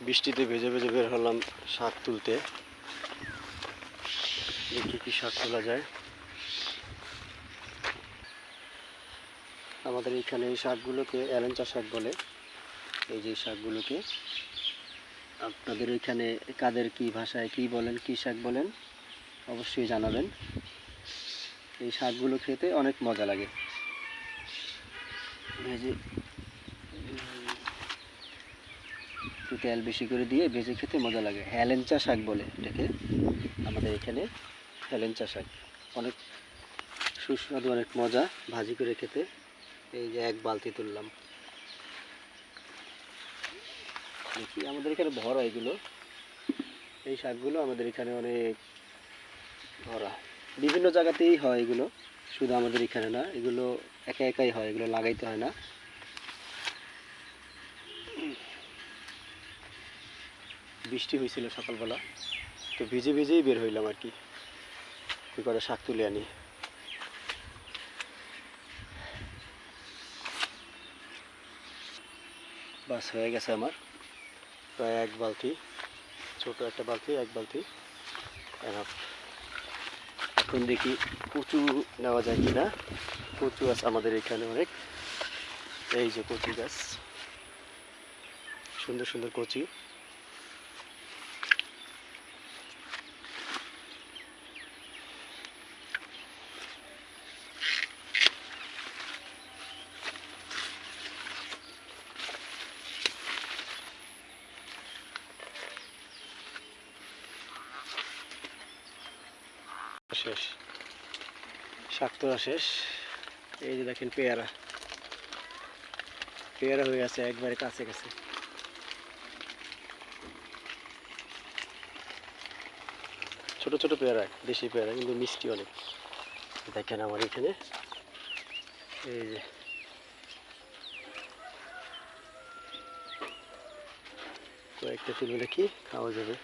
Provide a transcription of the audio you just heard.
বৃষ্টিতে ভেজে ভেজে বের হলাম শাক তুলতে। দেখি কি শাক তোলা যায়। আমাদের এখানে এই শাকগুলোকে এলেঞ্চা শাক বলে। এই যে শাকগুলোকে আপনাদের এখানে কাদের কি ভাষায় কি বলেন, কি শাক বলেন অবশ্যই জানাবেন। এই শাকগুলো খেতে অনেক মজা লাগে, ভেজে একটু তেল বেশি করে দিয়ে ভেজে খেতে মজা লাগে। হেলেঞ্চা শাক বলে এটাকে আমাদের এখানে। হেলেঞ্চা শাক অনেক সুস্বাদু, অনেক মজা ভাজি করে খেতে। এই যে এক বালতি তুললাম। দেখি আমাদের এখানে ভরা এগুলো, এই শাকগুলো আমাদের এখানে অনেক ভরা। বিভিন্ন জায়গাতেই হয় এগুলো, শুধু আমাদের এখানে না। এগুলো একা একাই হয়, এগুলো লাগাইতে হয় না। বৃষ্টি হয়েছিল সকালবেলা, তো ভিজে ভিজেই বের হইলাম আর কি, কী করে শাক তুলে আনি। বাস হয়ে গেছে আমার প্রায় এক বালতি, ছোট একটা বালতি, এক বালতি এনাফ। এখন দেখি কচু নেওয়া যায় কিনা। কচু আছে আমাদের এখানে অনেক। এই যে কচু গাছ, সুন্দর সুন্দর কচু। শেষ, শাক তোলা শেষ। এই যে দেখেন পেয়ারা, পেয়ারা হয়ে আছে একবারে কাছে কাছে। ছোট ছোট পেয়ারা, দেশি পেয়ারা, কিন্তু মিষ্টি অনেক। দেখেন আমার এখানে এই যে কয়েকটা তুলে রাখি, খাওয়া যাবে।